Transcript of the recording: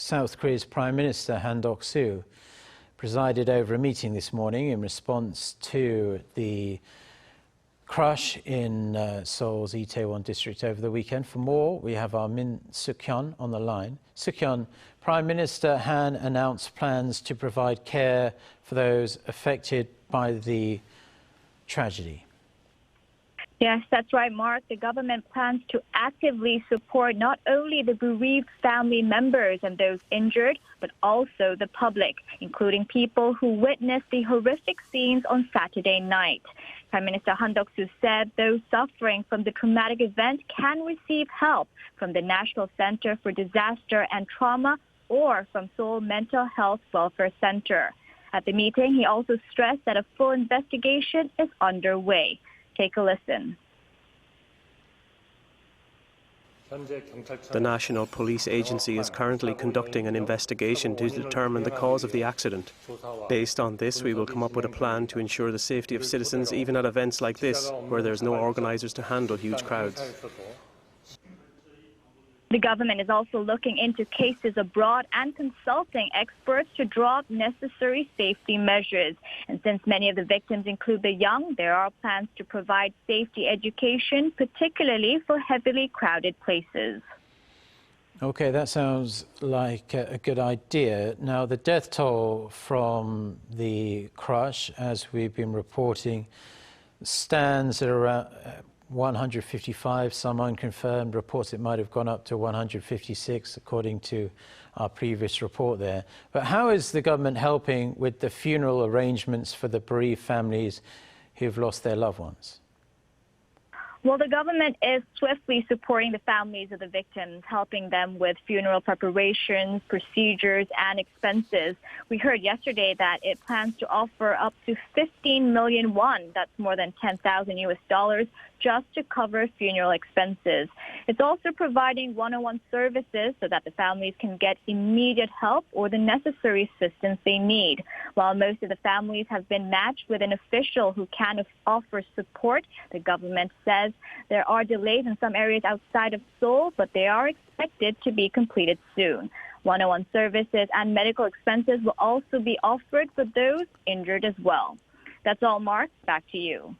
South Korea's Prime Minister Han Deok-soo presided over a meeting this morning in response to the crush in Seoul's Itaewon district over the weekend. For more, we have our Min Suk-hyen on the line. Suk-hyen, Prime Minister Han announced plans to provide care for those affected by the tragedy. Yes, that's right, Mark. The government plans to actively support not only the bereaved family members and those injured, but also the public, including people who witnessed the horrific scenes on Saturday night. Prime Minister Han Deok-soo said those suffering from the traumatic event can receive help from the National Center for Disaster and Trauma or from Seoul Mental Health Welfare Center. At the meeting, he also stressed that a full investigation is underway. Take a listen. The National Police Agency is currently conducting an investigation to determine the cause of the accident. Based on this, we will come up with a plan to ensure the safety of citizens even at events like this, where there's no organisers to handle huge crowds. The government is also looking into cases abroad and consulting experts to draw up necessary safety measures. And since many of the victims include the young, there are plans to provide safety education, particularly for heavily crowded places. Okay, that sounds like a good idea. Now, the death toll from the crush, as we've been reporting, stands at around 155, some unconfirmed reports it might have gone up to 156, according to our previous report there. But how is the government helping with the funeral arrangements for the bereaved families who've lost their loved ones? Well, the government is swiftly supporting the families of the victims, helping them with funeral preparations, procedures, and expenses. We heard yesterday that it plans to offer up to 15 million won, that's more than 10,000 US dollars, just to cover funeral expenses. It's also providing one-on-one services so that the families can get immediate help or the necessary assistance they need. While most of the families have been matched with an official who can offer support, the government says there are delays in some areas outside of Seoul, but they are expected to be completed soon. One-on-one services and medical expenses will also be offered for those injured as well. That's all, Mark. Back to you.